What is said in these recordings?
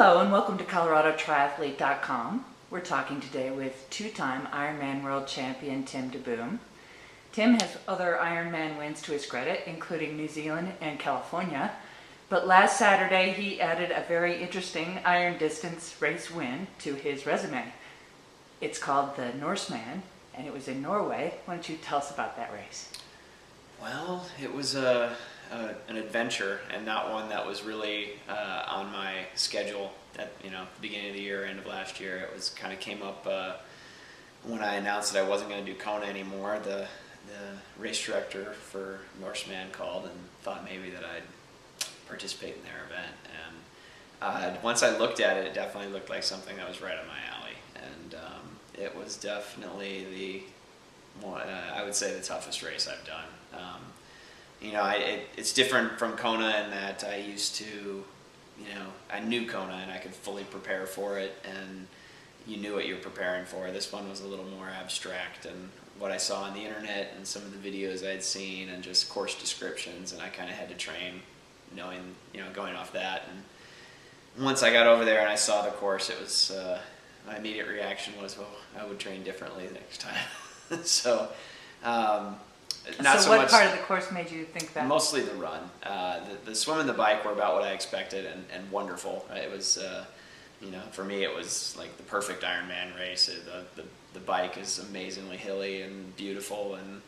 Hello and welcome to ColoradoTriathlete.com. We're talking today with two-time Ironman world champion Tim DeBoom. Tim has other Ironman wins to his credit, including New Zealand and California. But last Saturday he added a very interesting iron distance race win to his resume. It's called the Norseman and it was in Norway. Why don't you tell us about that race? Well, it was an adventure and not one that was really on my schedule at the beginning of the year, end of last year. It was kind of came up when I announced that I wasn't going to do Kona anymore. The race director for Norseman called and thought maybe that I'd participate in their event. And once I looked at it, it definitely looked like something that was right up my alley. And it was definitely I would say the toughest race I've done. It's different from Kona in that I used to, I knew Kona and I could fully prepare for it, and you knew what you were preparing for. This one was a little more abstract, and what I saw on the internet and some of the videos I'd seen and just course descriptions, and I kind of had to train knowing, going off that. And once I got over there and I saw the course, it was, my immediate reaction was, well, I would train differently next time. So, so what part of the course made you think that? Mostly the run. The swim and the bike were about what I expected and wonderful. It was, for me it was like the perfect Ironman race. The bike is amazingly hilly and beautiful, and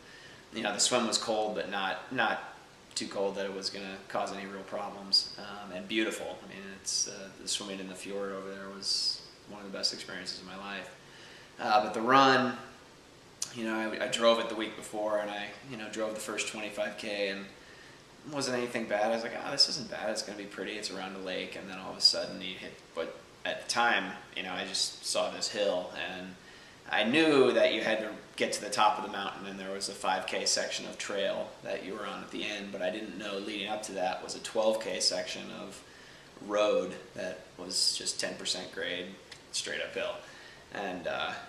the swim was cold but not too cold that it was going to cause any real problems, and beautiful. I mean, it's the swimming in the fjord over there was one of the best experiences of my life. But the run, I drove it the week before, and I, drove the first 25K, and it wasn't anything bad. I was like, this isn't bad. It's going to be pretty. It's around a lake, and then all of a sudden you hit. But at the time, I just saw this hill, and I knew that you had to get to the top of the mountain, and there was a 5K section of trail that you were on at the end. But I didn't know leading up to that was a 12K section of road that was just 10% grade, straight uphill. And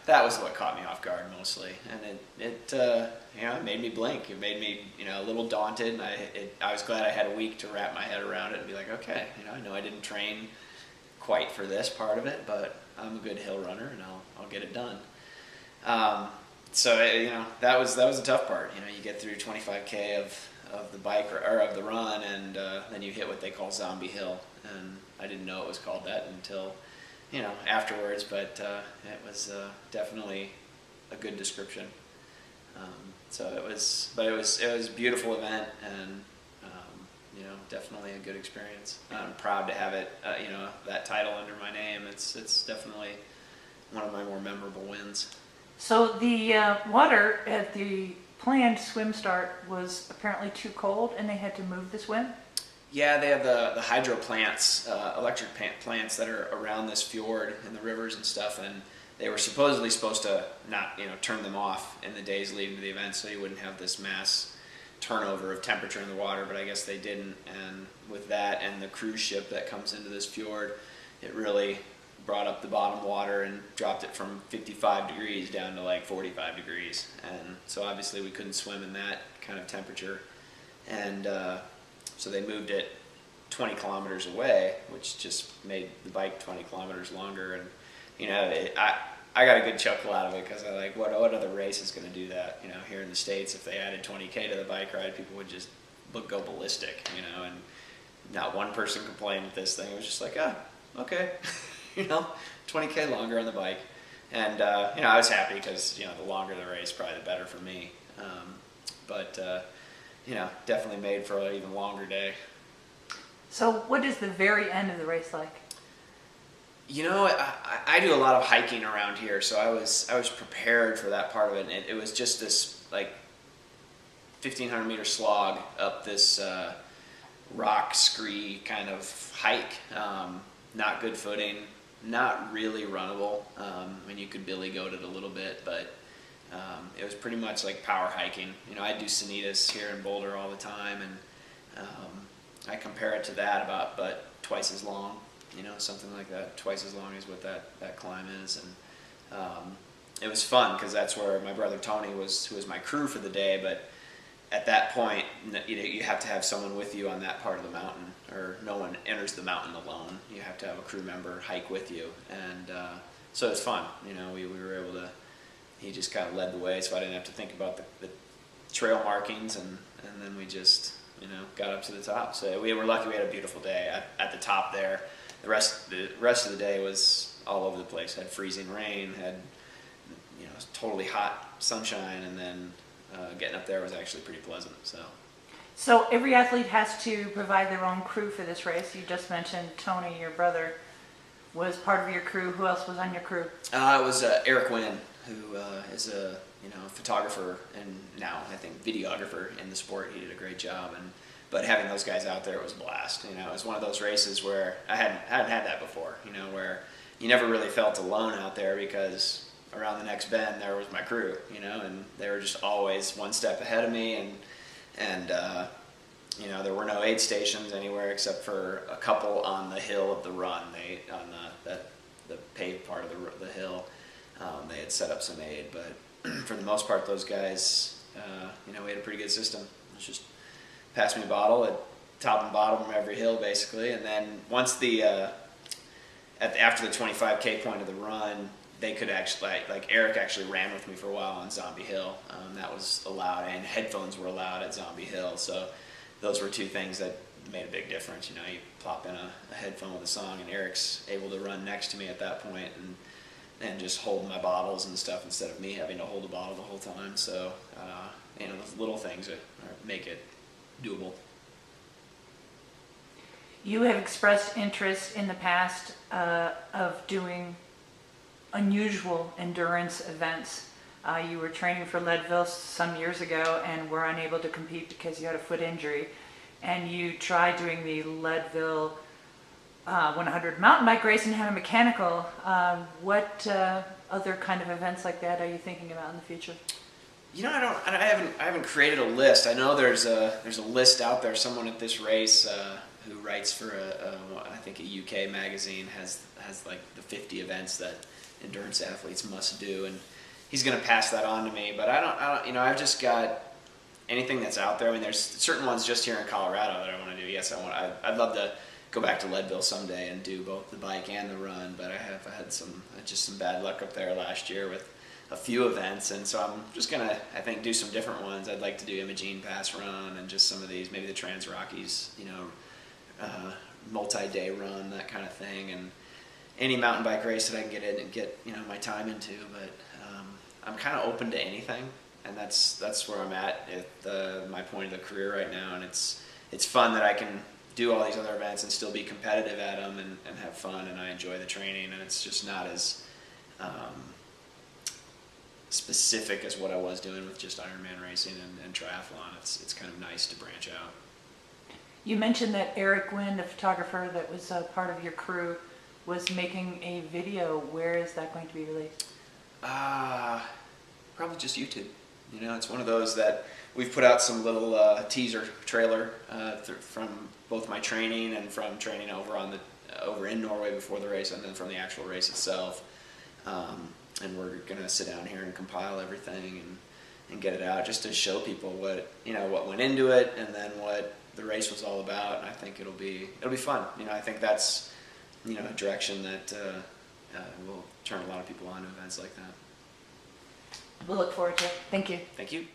that was what caught me off guard mostly, and it made me blink. It made me a little daunted, and I was glad I had a week to wrap my head around it and be like, okay, I know I didn't train quite for this part of it, but I'm a good hill runner and I'll get it done. So that was a tough part. You get through 25K of the bike or of the run, and then you hit what they call Zombie Hill, and I didn't know it was called that until afterwards, but it was definitely a good description. So it was a beautiful event, and definitely a good experience. I'm proud to have it, that title under my name. It's definitely one of my more memorable wins. So the water at the planned swim start was apparently too cold, and they had to move the swim? Yeah, they have the hydro plants, electric plants that are around this fjord and the rivers and stuff, and they were supposed to not, turn them off in the days leading to the event, so you wouldn't have this mass turnover of temperature in the water, but I guess they didn't, and with that and the cruise ship that comes into this fjord, it really brought up the bottom water and dropped it from 55 degrees down to like 45 degrees, and so obviously we couldn't swim in that kind of temperature, and so they moved it 20 kilometers away, which just made the bike 20 kilometers longer. And I got a good chuckle out of it because I like, what other race is going to do that? Here in the States, if they added 20K to the bike ride, people would just go ballistic, and not one person complained with this thing. It was just like, okay, 20K longer on the bike. And I was happy because the longer the race, probably the better for me. But definitely made for an even longer day. So what is the very end of the race like? I do a lot of hiking around here, so I was prepared for that part of it, and it was just this like 1,500 meter slog up this rock scree kind of hike. Not good footing, not really runnable. You could billy goat it a little bit, but it was pretty much like power hiking. I do Sanitas here in Boulder all the time, and I compare it to that but twice as long, something like that, twice as long as what that climb is. And it was fun because that's where my brother Tony who was my crew for the day, but at that point, you have to have someone with you on that part of the mountain, or no one enters the mountain alone. You have to have a crew member hike with you, and so it's fun. We were able to. He just kind of led the way, so I didn't have to think about the trail markings, and then we just got up to the top. So we were lucky. We had a beautiful day at the top there. The rest of the day was all over the place. Had freezing rain, had totally hot sunshine, and then getting up there was actually pretty pleasant. So every athlete has to provide their own crew for this race. You just mentioned Tony, your brother, was part of your crew. Who else was on your crew? It was Eric Wynn, who is a photographer and now I think videographer in the sport. He did a great job, but having those guys out there, it was a blast. It was one of those races where I hadn't had that before. Where you never really felt alone out there, because around the next bend there was my crew. And they were just always one step ahead of me, and there were no aid stations anywhere except for a couple on the hill of the run. On the paved part of the hill, they had set up some aid, but for the most part, those guys, we had a pretty good system. It was just pass me a bottle at top and bottom from every hill, basically, and then once after the 25K point of the run, they could actually, like Eric actually ran with me for a while on Zombie Hill. That was allowed, and headphones were allowed at Zombie Hill. So those were two things that made a big difference. You plop in a headphone with a song, and Eric's able to run next to me at that point and just hold my bottles and stuff instead of me having to hold the bottle the whole time. So those little things that make it doable. You have expressed interest in the past of doing unusual endurance events. You were training for Leadville some years ago and were unable to compete because you had a foot injury, and you tried doing the Leadville 100 mountain bike race and had a mechanical. What other kind of events like that are you thinking about in the future? I haven't created a list. I know there's a list out there. Someone at this race who writes for I think a UK magazine has like the 50 events that endurance athletes must do, and he's going to pass that on to me. But I don't. I've just got anything that's out there. I mean, there's certain ones just here in Colorado that I want to do. Yes, I'd love to go back to Leadville someday and do both the bike and the run. But I had some bad luck up there last year with a few events, and so I'm just gonna, I think, do some different ones. I'd like to do Imogene Pass Run and just some of these, maybe the Trans Rockies, multi-day run, that kind of thing, and any mountain bike race that I can get in and get my time into. But I'm kind of open to anything, and that's where I'm at my point of the career right now. And it's fun that I can do all these other events and still be competitive at them and have fun, and I enjoy the training, and it's just not as specific as what I was doing with just Ironman racing and triathlon. It's kind of nice to branch out. You mentioned that Eric Wynn, the photographer that was part of your crew, was making a video. Where is that going to be released? Probably just YouTube. It's one of those that we've put out some little teaser trailer from both my training and from training over in Norway before the race, and then from the actual race itself. And we're gonna sit down here and compile everything and get it out, just to show people what went into it, and then what the race was all about. And I think it'll be fun. I think that's a direction that will turn a lot of people on to events like that. We'll look forward to it. Thank you. Thank you.